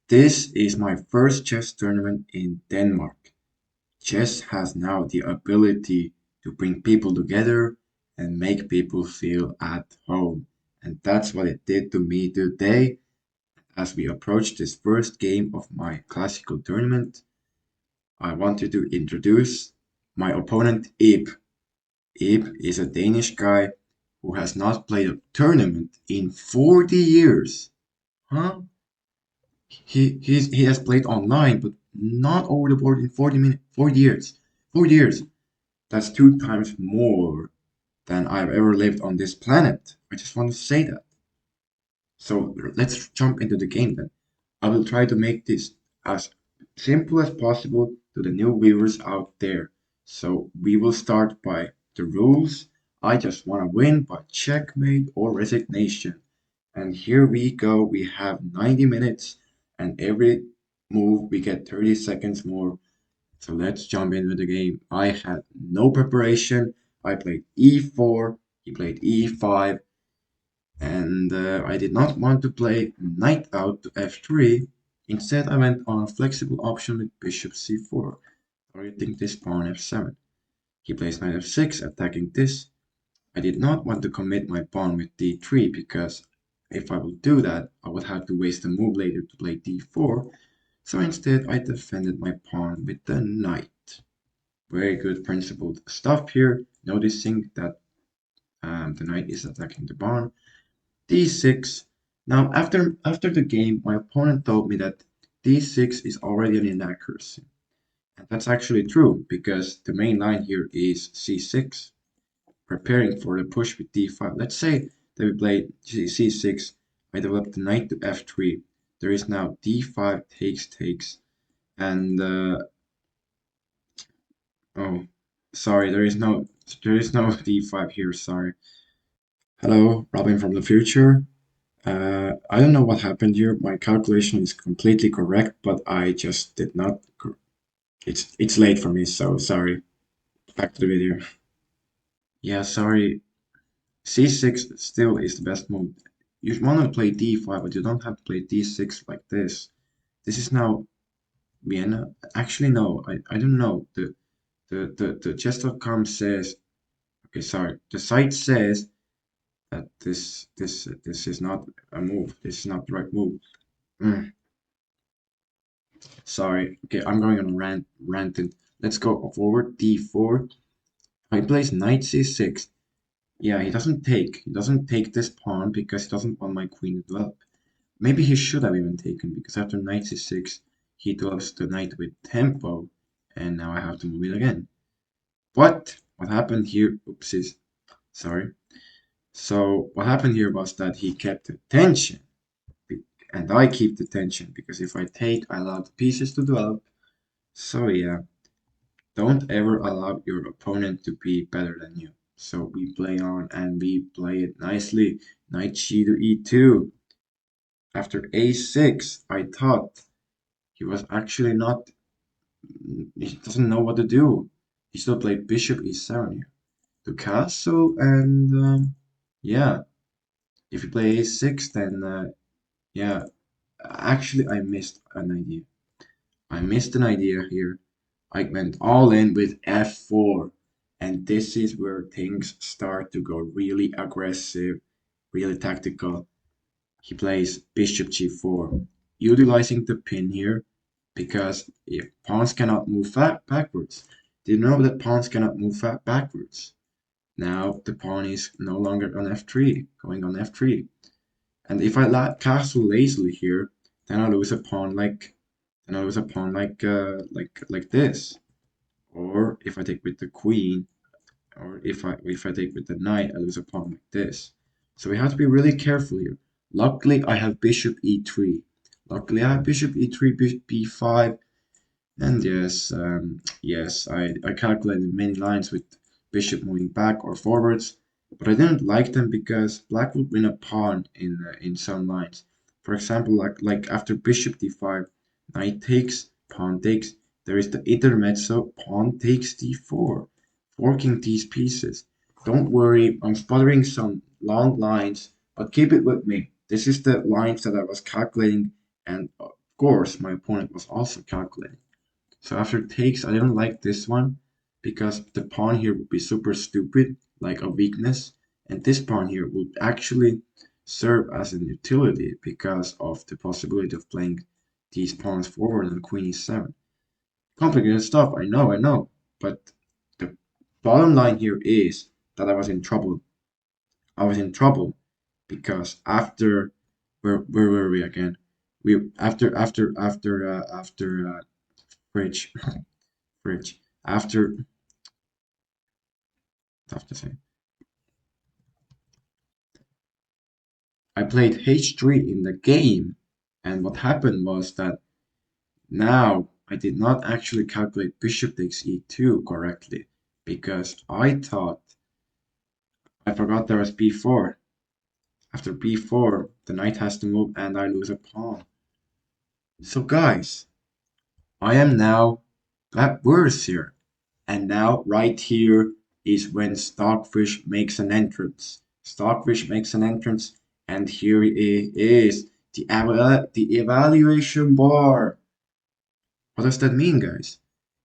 This is my first chess tournament in Denmark. Chess has now the ability to bring people together and make people feel at home. And that's what it did to me today as we approach this first game of my classical tournament. I wanted to introduce my opponent, Ib. Ib is a Danish guy who has not played a tournament in 40 years. Huh? He has played online, but not over the board in 40 years. 40 years. That's 2 times more than I've ever lived on this planet. I just want to say that. So let's jump into the game then. I will try to make this as simple as possible to the new viewers out there. So we will start by the rules. I just want to win by checkmate or resignation. And here we go. We have 90 minutes, and every move we get 30 seconds more. So let's jump into the game. I had no preparation. I played e4, he played e5, and I did not want to play knight out to f3. Instead, I went on a flexible option with bishop c4, targeting this pawn f7. He plays knight f6, attacking this. I did not want to commit my pawn with d3 because if I would do that, I would have to waste a move later to play d4. So instead, I defended my pawn with the knight. Very good principled stuff here, noticing that the knight is attacking the pawn. d6. Now, after the game, my opponent told me that d6 is already an inaccuracy. And that's actually true, because the main line here is c6, preparing for the push with d5. Let's say that we play c6, I develop the knight to f3. There is now d5 takes, and oh, sorry, there is no d5 here. Sorry. Hello, Robin from the future. I don't know what happened here. My calculation is completely correct, but I just did not. It's late for me, so sorry. Back to the video. Yeah, sorry. c6 still is the best move. You want to play d5, but you don't have to play d6 like this. This is now Vienna. Actually, no, I don't know. The chess.com says. Okay, sorry. The site says that this is not a move. This is not the right move. Mm, sorry. Okay, I'm going on a ranting. Let's go forward. d4. He plays knight c6. Yeah, he doesn't take. He doesn't take this pawn because he doesn't want my queen to develop. Maybe he should have even taken because after knight c6, he develops the knight with tempo, and now I have to move it again. But what happened here? Oopsies. Sorry. So what happened here was that he kept the tension, and I keep the tension because if I take, I allow the pieces to develop. So yeah, don't ever allow your opponent to be better than you. So we play on and we play it nicely. Knight g to e2. After a6, I thought he was actually not, he doesn't know what to do. He still played bishop e7 here. To castle and yeah, if you play a6 then yeah, actually I missed an idea. I missed an idea here. I went all in with f4, and this is where things start to go really aggressive, really tactical. He plays bishop g4, utilizing the pin here because if pawns cannot move backwards. Do you know that pawns cannot move backwards? Now the pawn is no longer on f3, going on f3. And if I castle lazily here, then I lose a pawn like this. Or if I take with the queen, or if I take with the knight, I lose a pawn like this. So we have to be really careful here. Luckily, I have bishop e3. Luckily, I have bishop e3, bishop b5, and yes, I calculated many lines with bishop moving back or forwards, but I didn't like them because black would win a pawn in some lines. For example, like after bishop d5, knight takes, pawn takes. There is the intermezzo, pawn takes d4, forking these pieces. Don't worry, I'm sputtering some long lines, but keep it with me. This is the lines that I was calculating and course, my opponent was also calculating. So after takes, I didn't like this one because the pawn here would be super stupid, like a weakness, and this pawn here would actually serve as an utility because of the possibility of playing these pawns forward on queen e7. Complicated stuff, I know, but the bottom line here is that I was in trouble. I was in trouble because after where were we again? We after fridge fridge after tough to say. I played h3 in the game, and what happened was that now I did not actually calculate bishop takes e2 correctly because I thought I forgot there was b4. After b4, the knight has to move and I lose a pawn. So guys, I am now got worse here. And now right here is when Stockfish makes an entrance. Stockfish makes an entrance and here it is. The evaluation bar. What does that mean, guys?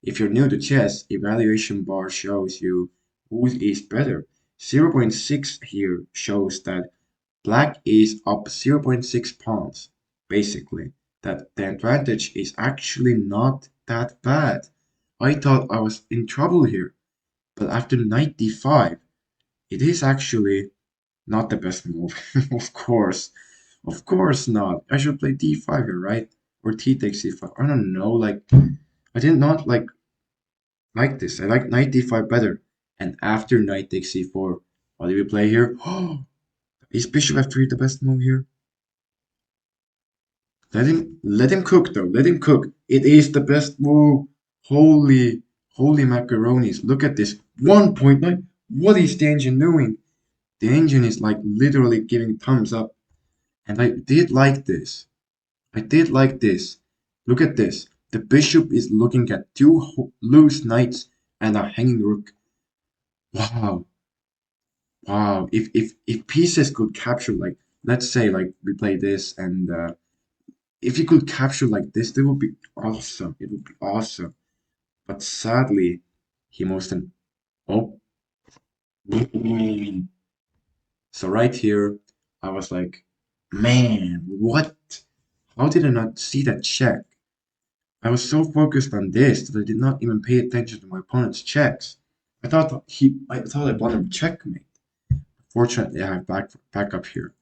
If you're new to chess, evaluation bar shows you who is better. 0.6 here shows that black is up 0.6 pawns, basically. That the advantage is actually not that bad. I thought I was in trouble here, but after knight d5, it is actually not the best move. Of course not. I should play d5 here, right? Or t takes c5. I don't know, like I did not like this. I like knight d5 better. And after knight takes c4, what do we play here? Oh, is bishop f3 the best move here? Let him cook though. Let him cook. It is the best move. Holy macaronis. Look at this. 1.9. What is the engine doing? The engine is like literally giving thumbs up. And I did like this. I did like this. Look at this. The bishop is looking at two loose knights and a hanging rook. Wow. Wow. If pieces could capture like let's say like we play this and if you could capture like this, it would be awesome. It would be awesome. But sadly, he most an oh. So right here, I was like, man, what? How did I not see that check? I was so focused on this that I did not even pay attention to my opponent's checks. I thought I wanted checkmate. Fortunately, I have back up here.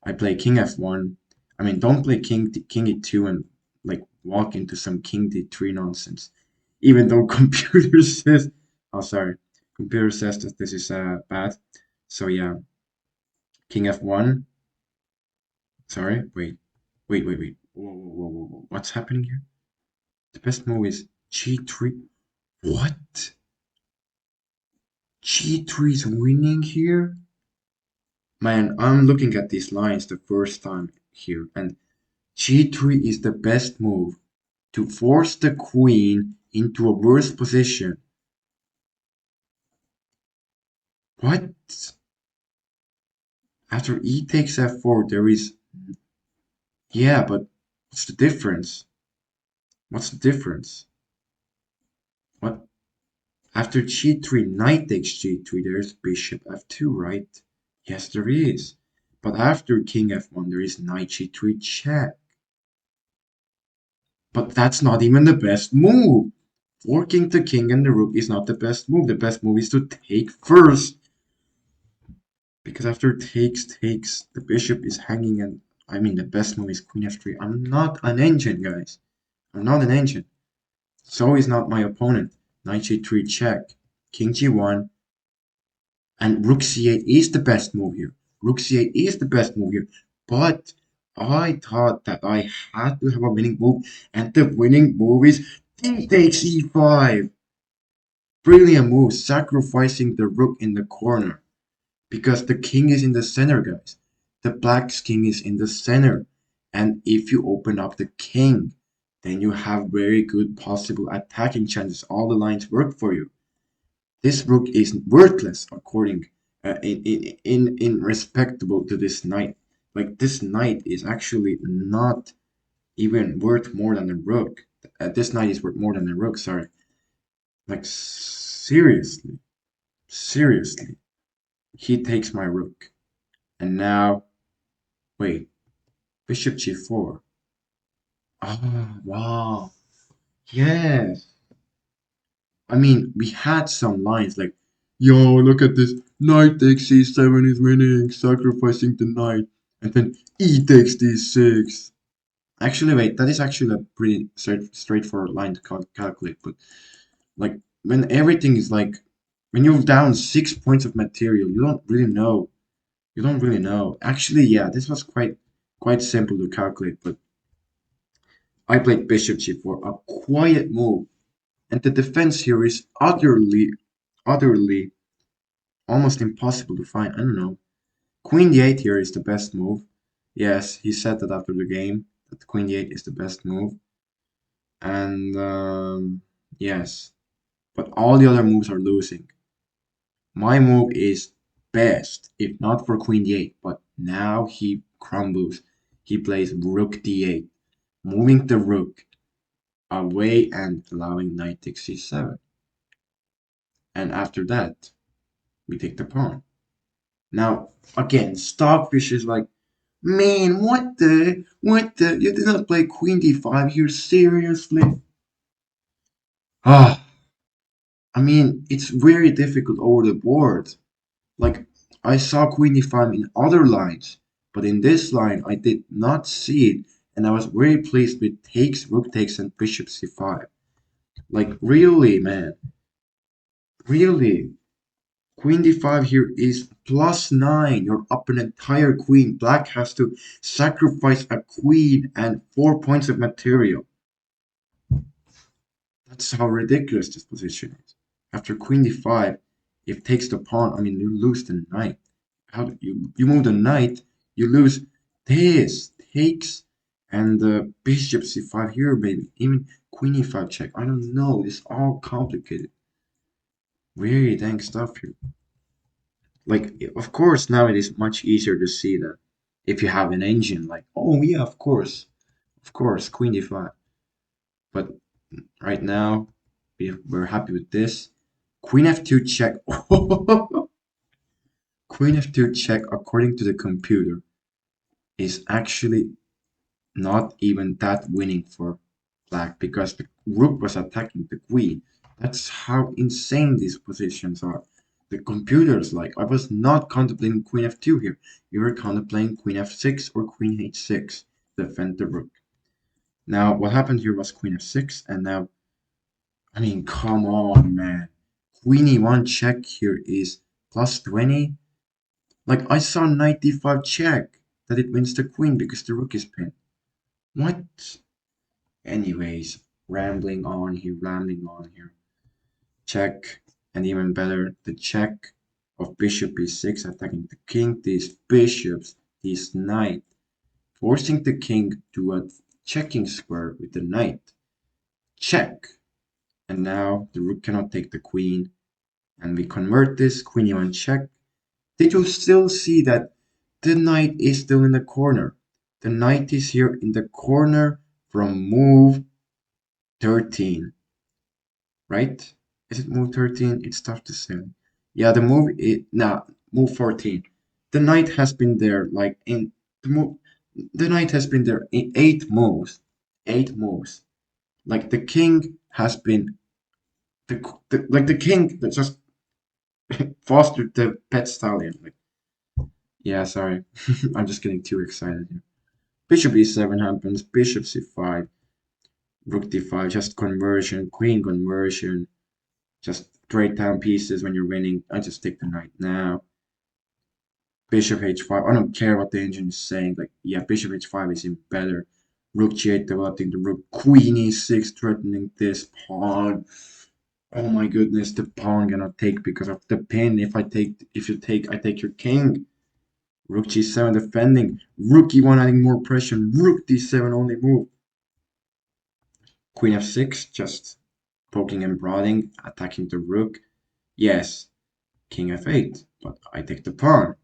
I play king f1. I mean, don't play king e2 and like walk into some king d3 nonsense. Even though computer says, oh sorry, computer says that this is bad. So yeah, king f1. Sorry, wait. Whoa. What's happening here? The best move is g3. What? G3 is winning here? Man, I'm looking at these lines the first time here, and g3 is the best move to force the queen into a worse position. What? After e takes f4, there is... Yeah, but what's the difference? What's the difference? What? After g3, knight takes g3, there's bishop f2, right? Yes, there is. But after king f1, there is knight g3 check. But that's not even the best move. Forking the king and the rook is not the best move. The best move is to take first. Because after takes, the bishop is hanging and I mean the best move is queen f3. I'm not an engine, guys. I'm not an engine. So is not my opponent. Knight g3 check. King g1. And rook c8 is the best move here. Rook c8 is the best move here. But I thought that I had to have a winning move. And the winning move is king takes e5. Brilliant move, sacrificing the rook in the corner. Because the king is in the center, guys. The black's king is in the center. And if you open up the king, then you have very good possible attacking chances. All the lines work for you. This rook is worthless according in respectable to this knight. Like this knight is actually not even worth more than the rook. This knight is worth more than the rook, sorry. Like, seriously, seriously. He takes my rook. And now, wait, bishop g4. Oh, wow. Yes. I mean, we had some lines like, yo, look at this. Knight takes c7 is winning, sacrificing the knight. And then e takes d6. Actually, wait, that is actually a pretty straightforward line to calculate. But, like, when everything is like, when you're down 6 points of material, you don't really know. You don't really know. Actually, yeah, this was quite simple to calculate, but I played bishop g4, a quiet move. And the defense here is utterly, almost impossible to find. I don't know. Queen d8 here is the best move. Yes, he said that after the game, that queen d8 is the best move. And yes, but all the other moves are losing. My move is best, if not for queen d8, but now he crumbles. He plays rook d8, moving the rook away and allowing knight takes c7. And after that, we take the pawn. Now, again, Stockfish is like, man, you did not play queen d5 here, seriously? Ah, I mean, it's very difficult over the board. Like, I saw queen e5 in other lines, but in this line I did not see it, and I was very pleased with takes, rook takes, and bishop c5. Like, really, man, really. Queen d5 here is +9. You're up an entire queen. Black has to sacrifice a queen and 4 points of material. That's how ridiculous this position is. After queen d5, if takes the pawn, I mean, you lose the knight. How do you move the knight, you lose this, takes, and the bishop c5 here, maybe. Even queen e5 check. I don't know. It's all complicated. Very dang stuff here. Like, of course, now it is much easier to see that if you have an engine, like, oh yeah, of course, queen d5. But right now, we're happy with this. Queen f2 check. Queen f2 check, according to the computer, is actually not even that winning for black because the rook was attacking the queen. That's how insane these positions are. The computer's like, I was not contemplating queen f2 here. You were contemplating queen f6 or queen h6 to defend the rook. Now, what happened here was queen f6, and now, I mean, come on, man. Queen e1 check here is +20. Like, I saw knight d5 check that it wins the queen because the rook is pinned. What? Anyways, rambling on here. Check, and even better, the check of bishop e6 attacking the king, these bishops, this knight, forcing the king to a checking square with the knight. Check. And now the rook cannot take the queen, and we convert this, queen e1 check. Did you still see that the knight is still in the corner? The knight is here in the corner from move 13. Right? Is it move 13? It's tough to say. Yeah, the move it now move 14. The knight has been there like in the move the knight has been there in 8 moves. 8 moves. Like the king has been the king that just fostered the pet stallion. Like, yeah, sorry. I'm just getting too excited here. Bishop e7 happens, bishop c5, rook d5, just conversion, queen conversion. Just trade down pieces when you're winning. I just take the knight now. Bishop h5. I don't care what the engine is saying. Like, yeah, bishop h5 is even better. Rook g8 developing the rook. Queen e6 threatening this pawn. Oh my goodness, the pawn cannot take because of the pin. If you take, I take your king. Rook g7 defending. Rook e1 adding more pressure. Rook d7 only move. Queen f6 just poking and prodding, attacking the rook. Yes, king f8, but I take the pawn.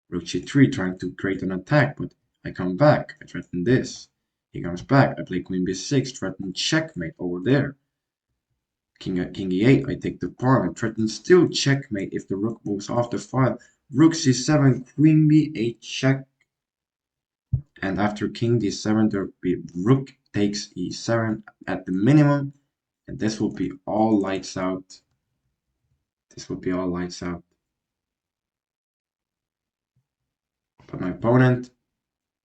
Rook g3 trying to create an attack, but I come back. I threaten this. He comes back. I play queen b6, threaten checkmate over there. King e8, I take the pawn. I threaten still checkmate if the rook moves off the file. Rook c7, queen b8 check. And after king d7, the rook takes e7 at the minimum. And this will be all lights out. This will be all lights out. But my opponent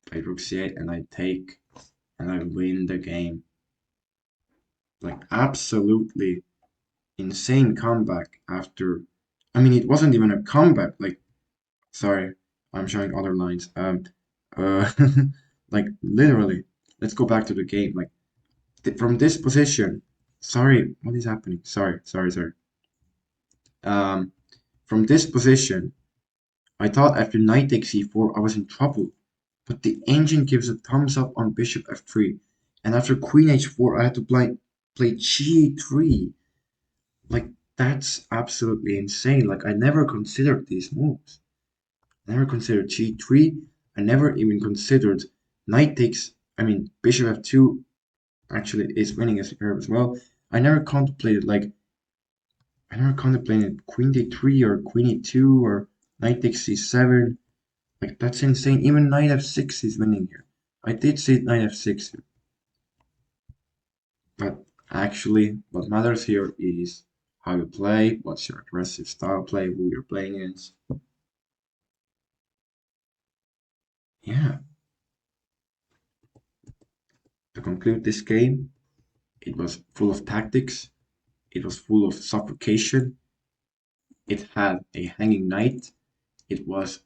played rook c8 and I take and I win the game. Like absolutely insane comeback after. I mean, it wasn't even a comeback. Like, sorry, I'm showing other lines. Uh, like literally. Let's go back to the game. Like from this position. Sorry, what is happening? Sorry. Um, from this position, I thought after knight takes e4, I was in trouble. But the engine gives a thumbs up on bishop f3. And after queen h4, I had to play g3. Like, that's absolutely insane. Like, I never considered these moves. I never considered g3. I never even considered knight takes, I mean, bishop f2 actually is winning as a curve as well. I never contemplated, like, I never contemplated queen d3 or queen e2 or knight takes c7. Like, that's insane. Even knight f6 is winning here. I did say knight f6 here. But actually, what matters here is how you play, what's your aggressive style play, who you're playing against. Yeah. To conclude this game, it was full of tactics, it was full of suffocation, it had a hanging knight, it was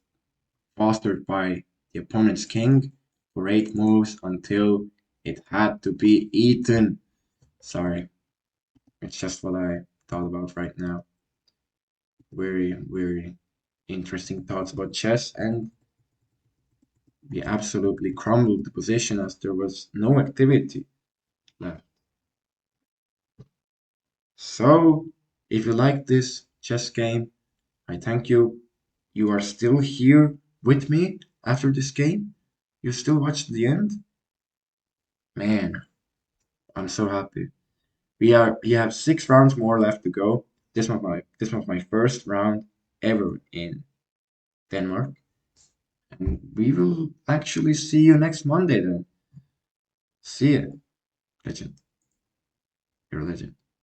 fostered by the opponent's king for 8 moves until it had to be eaten. Sorry, it's just what I thought about right now. Very interesting thoughts about chess, and we absolutely crumbled the position as there was no activity left. So, if you like this chess game, I thank you. You are still here with me after this game. You still watched the end? Man, I'm so happy. We have 6 rounds more left to go. This was my first round ever in Denmark. And we will actually see you next Monday then. See ya, legend. You're a legend.